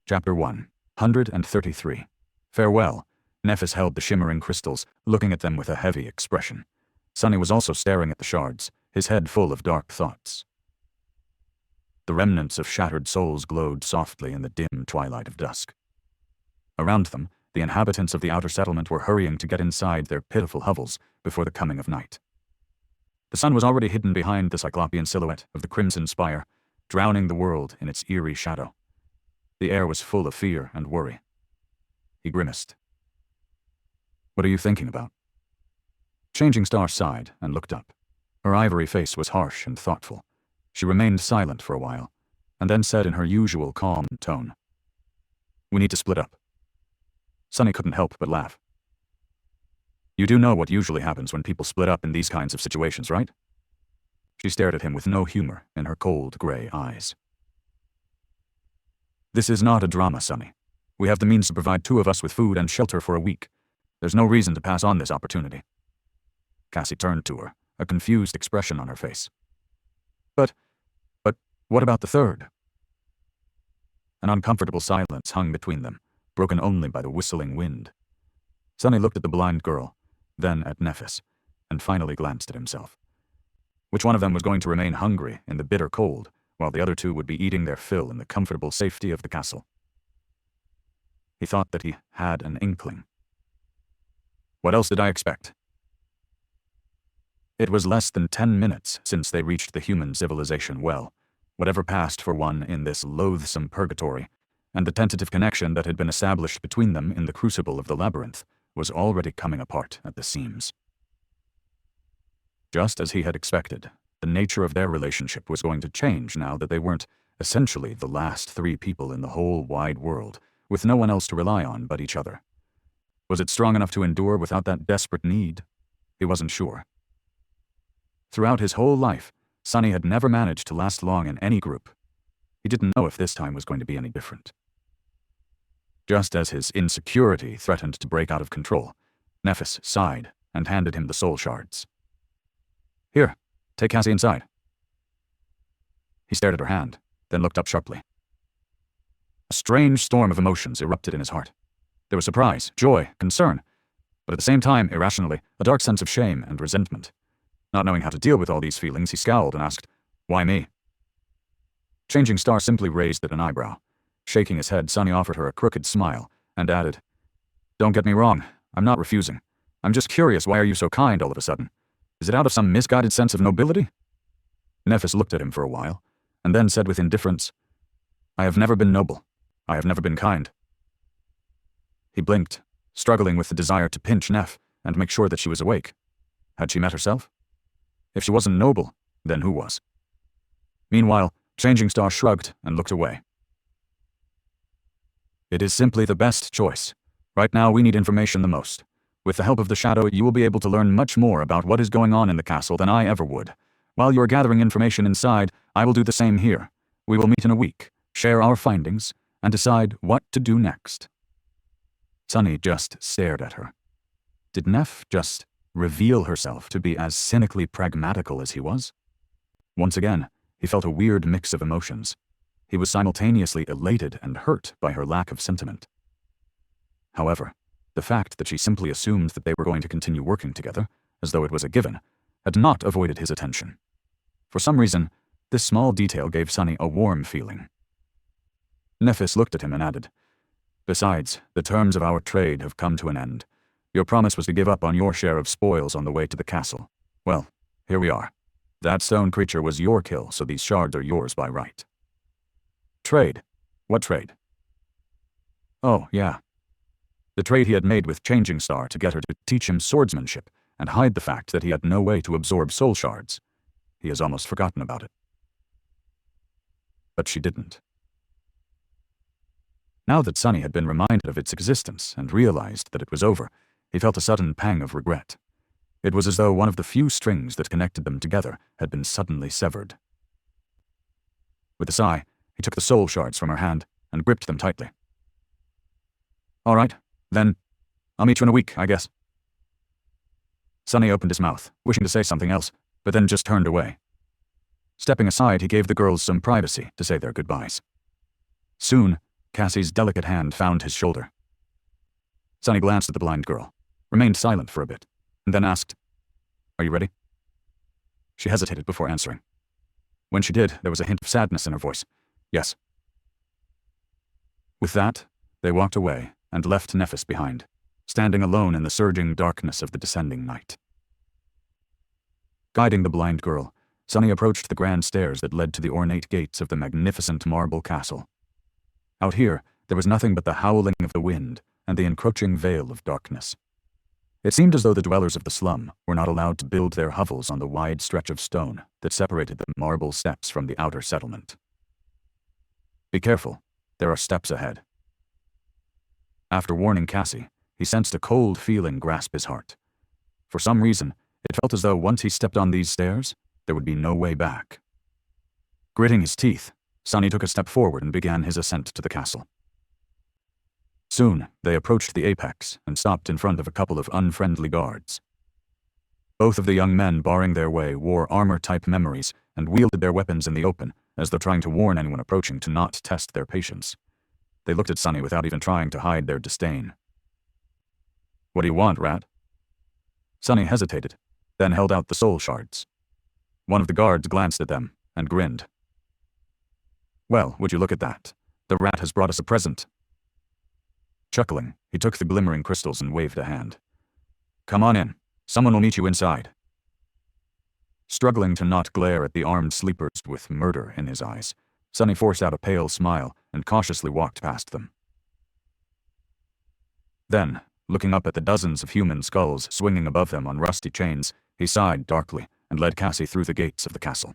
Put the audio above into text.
Chapter 133. Farewell. Nephis held the shimmering crystals, looking at them with a heavy expression. Sunny was also staring at the shards, his head full of dark thoughts. The remnants of shattered souls glowed softly in the dim twilight of dusk. Around them, the inhabitants of the outer settlement were hurrying to get inside their pitiful hovels before the coming of night. The sun was already hidden behind the cyclopean silhouette of the crimson spire, drowning the world in its eerie shadow. The air was full of fear and worry. He grimaced. "What are you thinking about?" Changing Star sighed and looked up. Her ivory face was harsh and thoughtful. She remained silent for a while, and then said in her usual calm tone, "We need to split up." Sunny couldn't help but laugh. "You do know what usually happens when people split up in these kinds of situations, right?" She stared at him with no humor in her cold gray eyes. "This is not a drama, Sunny. We have the means to provide two of us with food and shelter for a week. There's no reason to pass on this opportunity." Cassie turned to her, a confused expression on her face. But what about the third?" An uncomfortable silence hung between them, broken only by the whistling wind. Sunny looked at the blind girl, then at Nephis, and finally glanced at himself. Which one of them was going to remain hungry in the bitter cold, while the other two would be eating their fill in the comfortable safety of the castle? He thought that he had an inkling. What else did I expect? It was less than 10 minutes since they reached the human civilization well, whatever passed for one in this loathsome purgatory, and the tentative connection that had been established between them in the crucible of the labyrinth was already coming apart at the seams. Just as he had expected, the nature of their relationship was going to change now that they weren't essentially the last three people in the whole wide world, with no one else to rely on but each other. Was it strong enough to endure without that desperate need? He wasn't sure. Throughout his whole life, Sunny had never managed to last long in any group. He didn't know if this time was going to be any different. Just as his insecurity threatened to break out of control, Nephis sighed and handed him the soul shards. "Here, take Cassie inside." He stared at her hand, then looked up sharply. A strange storm of emotions erupted in his heart. There was surprise, joy, concern, but at the same time, irrationally, a dark sense of shame and resentment. Not knowing how to deal with all these feelings, he scowled and asked, "Why me?" Changing Star simply raised an eyebrow. Shaking his head, Sunny offered her a crooked smile and added, "Don't get me wrong, I'm not refusing. I'm just curious, why are you so kind all of a sudden? Is it out of some misguided sense of nobility?" Nephis looked at him for a while, and then said with indifference, "I have never been noble. I have never been kind." He blinked, struggling with the desire to pinch Neph and make sure that she was awake. Had she met herself? If she wasn't noble, then who was? Meanwhile, Changing Star shrugged and looked away. "It is simply the best choice. Right now we need information the most. With the help of the Shadow, you will be able to learn much more about what is going on in the castle than I ever would. While you are gathering information inside, I will do the same here. We will meet in a week, share our findings, and decide what to do next." Sunny just stared at her. Did Neph just reveal herself to be as cynically pragmatical as he was? Once again, he felt a weird mix of emotions. He was simultaneously elated and hurt by her lack of sentiment. However, the fact that she simply assumed that they were going to continue working together, as though it was a given, had not avoided his attention. For some reason, this small detail gave Sunny a warm feeling. Nephis looked at him and added, "Besides, the terms of our trade have come to an end. Your promise was to give up on your share of spoils on the way to the castle. Well, here we are. That stone creature was your kill, so these shards are yours by right." "Trade? What trade?" Oh, yeah. The trade he had made with Changing Star to get her to teach him swordsmanship and hide the fact that he had no way to absorb soul shards. He has almost forgotten about it. But she didn't. Now that Sunny had been reminded of its existence and realized that it was over, he felt a sudden pang of regret. It was as though one of the few strings that connected them together had been suddenly severed. With a sigh, he took the soul shards from her hand and gripped them tightly. "All right, then, I'll meet you in a week, I guess." Sunny opened his mouth, wishing to say something else, but then just turned away. Stepping aside, he gave the girls some privacy to say their goodbyes. Soon, Cassie's delicate hand found his shoulder. Sonny glanced at the blind girl, remained silent for a bit, and then asked, "Are you ready?" She hesitated before answering. When she did, there was a hint of sadness in her voice. "Yes." With that, they walked away and left Nephis behind, standing alone in the surging darkness of the descending night. Guiding the blind girl, Sonny approached the grand stairs that led to the ornate gates of the magnificent marble castle. Out here, there was nothing but the howling of the wind and the encroaching veil of darkness. It seemed as though the dwellers of the slum were not allowed to build their hovels on the wide stretch of stone that separated the marble steps from the outer settlement. "Be careful, there are steps ahead." After warning Cassie, he sensed a cold feeling grasp his heart. For some reason, it felt as though once he stepped on these stairs, there would be no way back. Gritting his teeth, Sonny took a step forward and began his ascent to the castle. Soon, they approached the apex and stopped in front of a couple of unfriendly guards. Both of the young men barring their way wore armor-type memories and wielded their weapons in the open, as though trying to warn anyone approaching to not test their patience. They looked at Sonny without even trying to hide their disdain. "What do you want, rat?" Sonny hesitated, then held out the soul shards. One of the guards glanced at them and grinned. "Well, would you look at that? The rat has brought us a present." Chuckling, he took the glimmering crystals and waved a hand. "Come on in. Someone will meet you inside." Struggling to not glare at the armed sleepers with murder in his eyes, Sonny forced out a pale smile and cautiously walked past them. Then, looking up at the dozens of human skulls swinging above them on rusty chains, he sighed darkly and led Cassie through the gates of the castle.